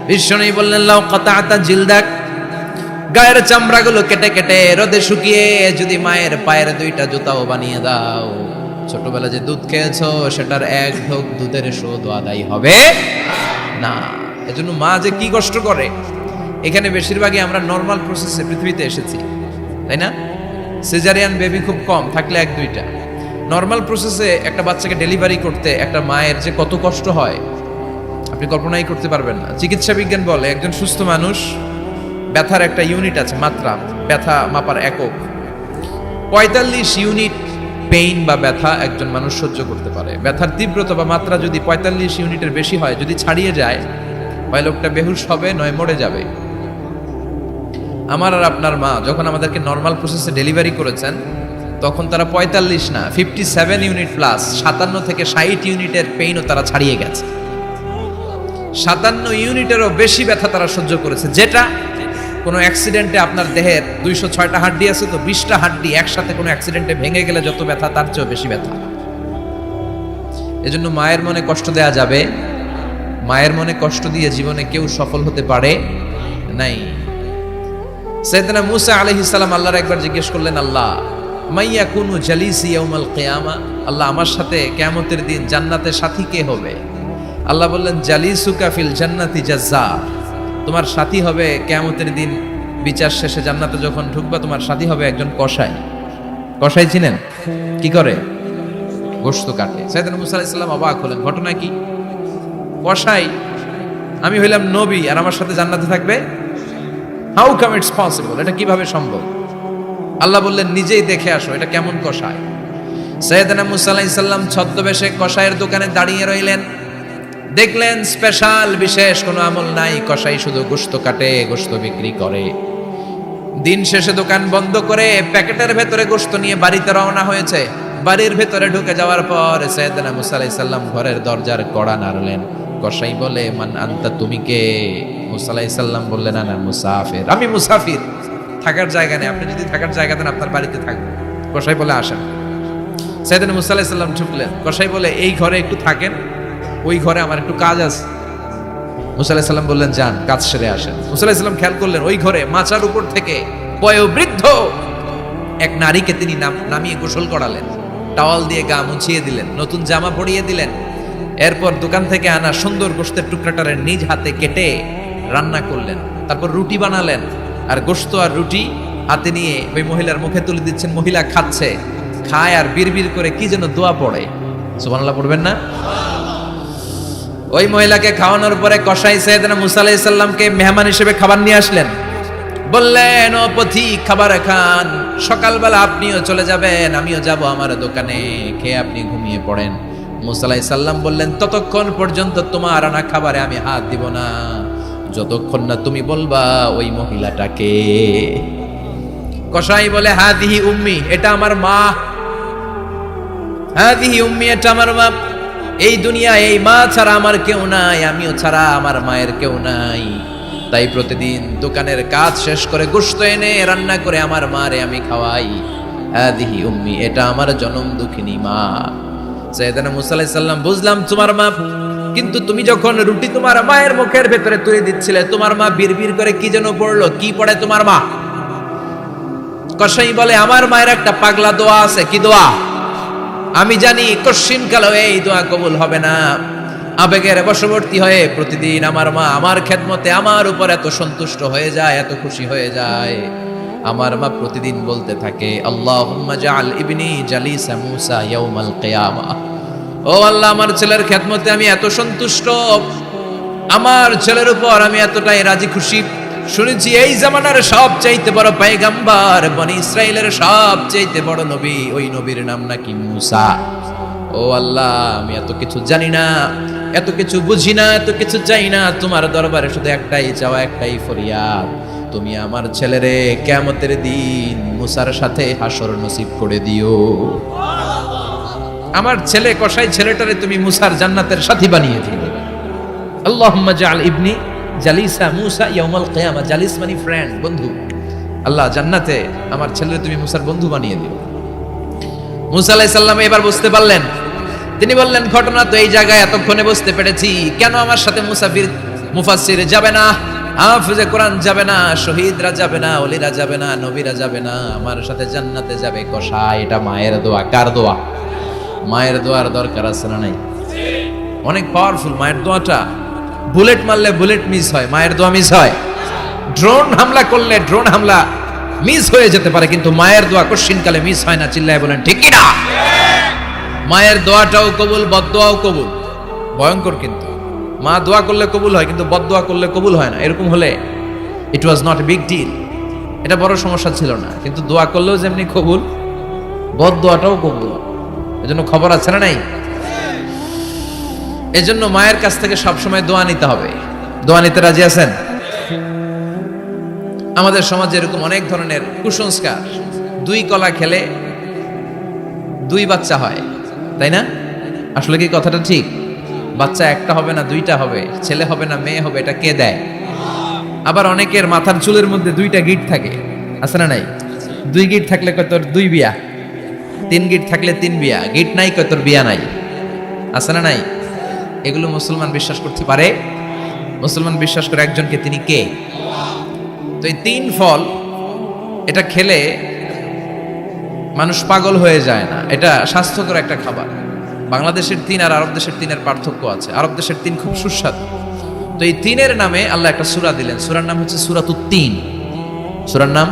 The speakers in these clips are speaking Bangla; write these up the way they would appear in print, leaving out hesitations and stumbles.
বিশ্বনবী বললেন লাউ কাতাআতা জিলদাক, গায়ের চামড়াগুলো কেটে কেটে রোদে শুকিয়ে যদি মায়ের পায়ের দুইটা জুতাও বানিয়ে দাও, ছোটবেলা যে দুধ খেয়েছো সেটার এক ঢোক দুধের শোধ আদায় হবে না। এজন্য মা যে কি কষ্ট করে। এখানে বেশিরভাগই আমরা নর্মাল প্রসেসে পৃথিবীতে এসেছি, তাই না? সিজারিয়ান বেবি খুব কম, থাকলে এক দুইটা। নর্মাল প্রসেসে একটা বাচ্চাকে ডেলিভারি করতে একটা মায়ের যে কত কষ্ট হয় আপনি কল্পনাই করতে পারবেন না। চিকিৎসা বিজ্ঞান বলে একজন সুস্থ মানুষ ব্যথার একটা ইউনিট আছে, মাত্রা, ব্যথা মাপার একক। 45 ইউনিট পেইন বা ব্যথা একজন মানুষ সহ্য করতে পারে। ব্যথার তীব্রতা বা মাত্রা যদি 45 ইউনিটের বেশি হয়, যদি ছাড়িয়ে যায়, হয় লোকটা বেহুশ হবে, নয় মরে যাবে। আমার আর আপনার মা যখন আমাদেরকে নর্মাল প্রসেসে ডেলিভারি করেছেন, তখন তারা 45 না 57 ইউনিট প্লাস 57 থেকে 60 ইউনিটের পেইনও তারা ছাড়িয়ে গেছে। 57 ইউনিটেরও বেশি ব্যথা তারা সহ্য করেছে, যেটা কোনো অ্যাক্সিডেন্টে আপনার দেহের 206টা হাড্ডি আছে, তো 20টা হাড্ডি একসাথে কোনো অ্যাক্সিডেন্টে ভেঙে গেলে যত ব্যথা তার চেয়েও বেশি ব্যথা। এজন্য মায়ের মনে কষ্ট দেয়া যাবে? মায়ের মনে কষ্ট দিয়ে জীবনে কেউ সফল হতে পারে নাই। সাইয়েদনা মূসা আলাইহিস সালাম আল্লাহর একবার জিজ্ঞেস করলেন, আল্লাহ মাইয়া কুনু জালিসি ইয়াউমাল কিয়ামা, আল্লাহ আমার সাথে কিয়ামতের দিন জান্নাতের সাথী কে হবে? আল্লাহ বললেন, জালিসুকা ফিল জান্নাতি জাজ্জার, তোমার সাথী হবে কিয়ামতের দিন বিচার শেষে জান্নাতে যখন ঢুকবা, তোমার সাথী হবে একজন কসাই। কসাই চিনেন? কি করে? গোশত কাটে। সাইয়েদনা মূসা আলাইহিস সালাম অবাক হলেন, ঘটনা কি? কসাই, আমি হইলাম নবী আর আমার সাথে জান্নাতে থাকবে? হাউ কাম ইটস পসিবল, এটা কিভাবে সম্ভব? আল্লাহ বললেন, নিজেই দেখে আসো এটা কেমন কসাই। সাইয়েদনা মূসা আলাইহিস সালাম ছদ্মবেশে কসাইয়ের দোকানে দাঁড়িয়ে রইলেন। দেখলেন স্পেশাল বিশেষ কোনো আমল নাই, কসাই শুধু গোশত কাটে, গোশত বিক্রি করে। দিন শেষে দোকান বন্ধ করে প্যাকেটের ভেতরে গোশত নিয়ে বাড়িতে রওনা হয়েছে। বাড়ির ভেতরে ঢুকে যাওয়ার পর সাইয়েদনা মূসা আলাইহিস সালাম ঘরের দরজার কড়া নাড়লেন। কসাই বলে, মান আনতা, তুমি কে? মূসা আলাইহিস সালাম বললেন, আনা মুসাফির, আমি মুসাফির, থাকার জায়গা নেই, আপনি যদি থাকার জায়গা দেন আপনার বাড়িতে থাকবো। কসাই বলে, আসেন। সাইয়েদনা মূসা আলাইহিস সালাম ঢুকলেন। কসাই বলে, এই ঘরে একটু থাকেন, ওই ঘরে আমার একটু কাজ আছে। মূসা আলাইহিস সালাম বললেন, যান, কাজ সেরে আসেন। মূসা আলাইহিস সালাম খেয়াল করলেন ওই ঘরে মাচার উপর থেকে বয়োবৃদ্ধ এক নারীকে তিনি নামিয়ে গোসল করালেন, টাওয়াল দিয়ে গা মুছিয়ে দিলেন, নতুন জামা পরিয়ে দিলেন। এরপর দোকান থেকে আনা সুন্দর গোশতের টুকরাটারে নিজ হাতে কেটে রান্না করলেন। তারপর রুটি বানালেন, আর গোশত আর রুটি হাতে নিয়ে ওই মহিলার মুখে তুলে দিচ্ছেন। মহিলা খাচ্ছে, খায় আর বিড়বিড় করে কি যেন দোয়া পড়ে। সুবহানাল্লাহ পড়বেন না? ওই মহিলাকে খাওয়ানোর পরে কসাই সাইয়েদনা মূসা আলাইহিস সালামকে মেহমান হিসেবে খাবার নিয়ে আসলেন। বললেন, ও পথিক, খাবার খান, সকালবেলা আপনিও চলে যাবেন, আমিও যাব আমার দোকানে, খেয়ে আপনি ঘুমিয়ে পড়েন। মূসা আলাইহিস সালাম বললেন, ততক্ষণ পর্যন্ত তোমার আনা খাবারে আমি হাত দিব না, যতক্ষণ না তুমি বলবা ওই মহিলাটাকে। কসাই বলে, হাদিহি উম্মি, এটা আমার মা। হাদিহি উম্মি, এটা আমার মা। এই দুনিয়ায় এই মা ছাড়া আমার কেউ নাই, আমিও ছাড়া আমার মায়ের কেউ নাই। তাই প্রতিদিন দোকানের কাজ শেষ করে গোশত এনে রান্না করে আমার মারে আমি খাওয়াই। হাদিহি উম্মি, এটা আমার জনম দুঃখিনী মা। সাইয়েদনা মূসা আলাইহিস সালাম, বুঝলাম তোমার মা, কিন্তু তুমি যখন রুটি তোমার মায়ের মুখের ভেতরে তুলে দিচ্ছিলে, তোমার মা বিড়বিড় করে কি যেন পড়লো, কি পড়ে তোমার মা? কসাই বলে, আমার মায়ের একটা পাগলা দোয়া আছে। কি দোয়া? আমি জানি কশিন কালো এই দোয়া কবুল হবে না। আবেগের বশবর্তী হয়ে প্রতিদিন আমার মা আমার খেদমতে আমার উপর এত সন্তুষ্ট হয়ে যায়, এত খুশি হয়ে যায়। আমার মা প্রতিদিন বলতে থাকে, আল্লাহুম্মা জাআল ইবনি জালিসা মূসা ইয়াউমাল কিয়ামা। ও আল্লাহ, আমার ছেলের খেদমতে আমি এত সন্তুষ্ট, আমার ছেলের উপর আমি এতটাই রাজি খুশি। শুনেছি এই জামানার সবচাইতে বড় পয়গম্বর, বনি ইসরাইলের সবচাইতে বড় নবী, ওই নবীর নাম নাকি মূসা। ও আল্লাহ, আমি এত কিছু জানি না, এত কিছু বুঝি না, এত কিছু চাই না, তোমার দরবারে শুধু একটাই চাওয়া, একটাই ফরিয়াদ, তুমি আমার ছেলেরে কিয়ামতের দিন মূসার সাথে হাসর নসিব করে দিও। আমার ছেলে কসাই ছেলেটারে তুমি মূসার জান্নাতের সাথী বানিয়ে দিও। আল্লাহুম্মা জাআল ইবনি জালিসা মূসা ইয়াউমাল কিয়ামা। জালিস মানে ফ্রেন্ড, বন্ধু। আল্লাহ, জান্নাতে আমার ছেলেরে তুমি মূসার বন্ধু বানিয়ে দিও। মূসা আলাইহিস সালাম এবার বুঝতে পারলেন। তিনি বললেন, ঘটনা তো এই জায়গায় এতক্ষণে বুঝতে পেরেছি, কেন আমার সাথে মুসাফির মুফাসসির যাবে না, হাফেজে কোরআন যাবে না, শহীদরা যাবে না, ওলিরা যাবে না, নবীরা যাবে না, আমার সাথে জান্নাতে যাবে কসাই। এটা মায়ের দোয়া। কার দোয়া? মায়ের দোয়ার দরকার আছে না নাই? অনেক পাওয়ারফুল মায়ের দোয়াটা। বুলেট মারলে বুলেট মিস হয়, মায়ের দোয়া মিস হয়? ড্রোন হামলা করলে ড্রোন হামলা মিস হয়ে যেতে পারে, কিন্তু মায়ের দোয়া কঠিনকালে মিস হয় না। চিল্লায় বলেন ঠিক কি না? মায়ের দোয়াটাও কবুল, বদদোয়াও কবুল। ভয়ঙ্কর কিন্তু। মা দোয়া করলে কবুল হয়, কিন্তু বদদোয়া করলে কবুল হয় না। এরকম হলে it was not a big deal, এটা বড় সমস্যা ছিল না। কিন্তু দোয়া করলেও যেমনি কবুল, বদদোয়াটাও কবুল। এজন্য খবর আছে না নাই? এজন্য মায়ের কাছ থেকে সবসময় দোয়া নিতে হবে। দোয়া নিতে রাজি আছেন? আমাদের সমাজে এরকম অনেক ধরনের কুসংস্কার। 2 কলা খেলে 2 বাচ্চা হয়, তাই না? আসলে কি কথাটা ঠিক? বাচ্চা একটা হবে না 2টা হবে, ছেলে হবে না মেয়ে হবে, এটা কে দেয়? আবার অনেকের মাথার চুলের মধ্যে 2টা গিট থাকে, আছে না নাই? 2 গিট থাকলে কয় তোর 2 বিয়া, 3 গিট থাকলে 3 বিয়া, গিট নাই কয় তোর বিয়া নাই, আছে না নাই? এগুলো মুসলমান বিশ্বাস করতে পারে? মুসলমান বিশ্বাস করে একজনকে, তিনি কে? তো এই 3 ফল এটা খেলে মানুষ পাগল হয়ে যায় না, এটা স্বাস্থ্যকর একটা খাবার। বাংলাদেশের 3 আর আরব দেশের 3 এর পার্থক্য আছে। আরব দেশের 3 খুব সুস্বাদু। তো এই 3 নামে আল্লাহ একটা সূরা দিলেন। সূরার নাম হচ্ছে সূরাতুত তিন। সূরার নাম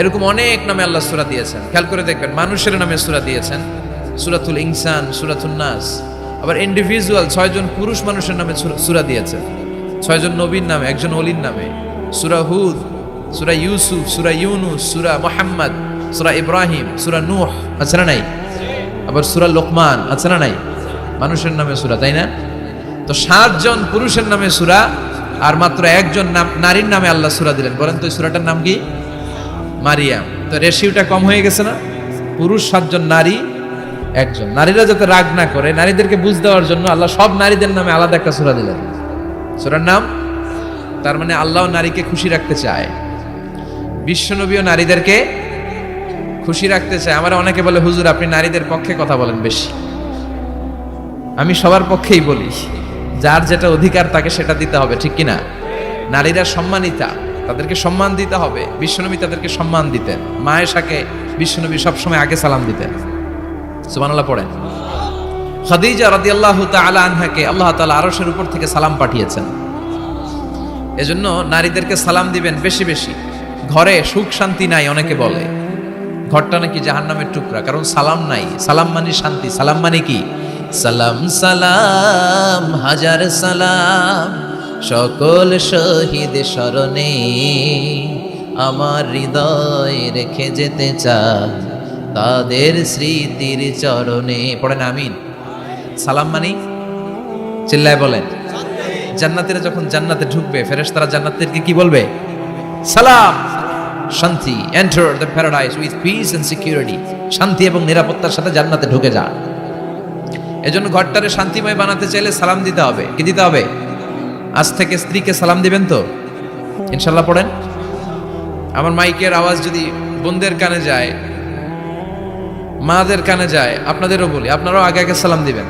এরকম অনেক নামে আল্লাহ সূরা দিয়েছেন। খেয়াল করে দেখবেন, মানুষের নামে সূরা দিয়েছেন, সূরাতুল ইনসান, সূরাতুন নাস। আবার ইন্ডিভিজুয়াল 6 জন পুরুষ মানুষের নামে সূরা দিয়েছেন, 6 জন নবীর নামে, একজন ওলির নামে। সূরা হুদ, সূরা ইউসুফ, সূরা ইউনুস, সূরা মুহাম্মদ, সূরা ইব্রাহিম, সূরা নূহ, আছে না নাই? আবার সূরা লোকমান, আছে না নাই? মানুষের নামে সূরা, তাই না? তো 7 জন পুরুষের নামে সূরা, আর মাত্র 1 জন নারীর নামে আল্লাহ সূরা দিলেন। বলেন তো এই সূরাটার নাম কি? মারিয়াম। তো রেশিওটা কম হয়ে গেছে না? পুরুষ 7 জন, নারী 1 জন। নারীরা যাতে রাগ না করে, নারীদেরকে বুঝ দেওয়ার জন্য আল্লাহ সব নারীদের নামে আলাদা একটা সূরা দিলেন। সূরার নাম, তার মানে আল্লাহ নারীকে খুশি রাখতে চায়, বিশ্বনবীও নারীদেরকে খুশি রাখতে চায়। আমার অনেকে বলে, হুজুর আপনি নারীদের পক্ষে কথা বলেন বেশি। আমি সবার পক্ষেই বলি, যার যেটা অধিকার তাকে সেটা দিতে হবে, ঠিক কিনা? নারীরা সম্মানিতা, তাদেরকে সম্মান দিতে হবে। বিশ্বনবী তাদেরকে সম্মান দিতেন। মা আয়েশাকে বিশ্বনবী সবসময় আগে সালাম দিতেন। সুবহানাল্লাহ পড়েন। খাদিজা রাদিয়াল্লাহু তাআলা আনহাকে আল্লাহ তাআলা আরশের উপর থেকে সালাম পাঠিয়েছেন। এজন্য নারীদেরকে সালাম দিবেন বেশি বেশি। ঘরে সুখ শান্তি নাই, অনেকে বলে ঘরটা নাকি জাহান্নামের টুকরা, কারণ সালাম নাই। সালাম মানে শান্তি। সালাম মানে কি? সালাম সালাম হাজার সালাম সকল শহীদ স্মরণে, আমার হৃদয় রেখে যেতে চাই তাদের স্মৃতির চরণে। পড়েন আমিন। সালাম মানে, চিল্লায় বলেন। জান্নাতীরা যখন জান্নাতে ঢুকবে, ফেরেশতারা জান্নাতীদেরকে কি বলবে? সালাম, শান্তি। Enter the paradise with peace and security. শান্তি এবং নিরাপত্তার সাথে জান্নাতে ঢুকে যান। এজন্য ঘরটারে শান্তিময় বানাতে চাইলে সালাম দিতে হবে। কি দিতে হবে? আজ থেকে স্ত্রীকে সালাম দিবেন তো ইনশাআল্লাহ। পড়েন। আমার মাইকের আওয়াজ যদি বোনদের কানে যায়, মাদের কানে যায়, আপনাদেরও বলি, আপনারাও আগে আগে সালাম দিবেন।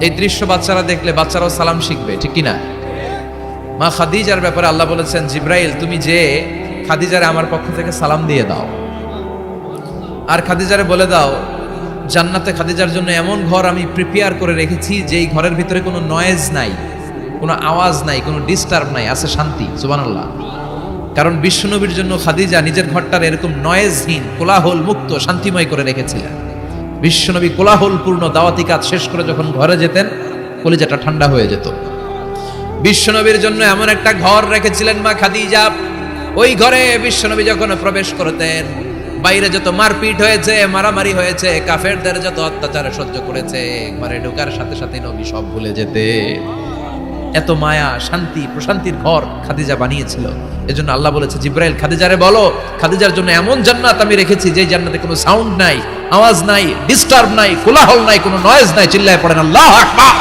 এই দৃশ্য বাচ্চারা দেখলে বাচ্চারাও সালাম শিখবে, ঠিক কিনা? মা খাদিজার ব্যাপারে আল্লাহ বলেছেন, জিব্রাইল তুমি যে খাদিজারে আমার পক্ষ থেকে সালাম দিয়ে দাও, আর খাদিজারে বলে দাও জান্নাতে খাদিজার জন্য এমন ঘর আমি প্রিপেয়ার করে রেখেছি যেই ঘরের ভিতরে কোনো নয়েজ নাই, কোনো আওয়াজ নাই, কোনো ডিস্টার্ব নাই, আছে শান্তি। সুবহানাল্লাহ। কারণ বিশ্বনবীর জন্য খাদিজা নিজের ঘরটার এরকম নয়েজহীন, কোলাহল মুক্ত, শান্তিময় করে রেখেছিলেন। বিশ্বনবী কোলাহলপূর্ণ দাওয়াতি কাজ শেষ করে যখন ঘরে যেতেন, কলিজাটা ঠান্ডা হয়ে যেত। বিশ্বনবীর জন্য এমন একটা ঘর রেখেছিলেন মা খাদিজা, ওই ঘরে বিশ্বনবী যখন প্রবেশ করতেন, বাইরে যত মারপিট হয়েছে, মারামারি হয়েছে, কাফেরদের যত অত্যাচার সহ্য করেছে, ঘরে ঢোকার সাথে সাথে নবী সব ভুলে যেতে। এত মায়া, শান্তি, প্রশান্তির ঘর খাদিজা বানিয়েছিল। এজন্য আল্লাহ বলেছে, জিব্রাইল খাদিজারে বলো, খাদিজার জন্য এমন জান্নাত আমি রেখেছি যে জান্নাতে কোনো সাউন্ড নাই, আওয়াজ নাই, ডিস্টার্ব নাই, কোলাহল নাই, কোনো নয়েজ নাই। চিল্লায় পড়েন আল্লাহু আকবার।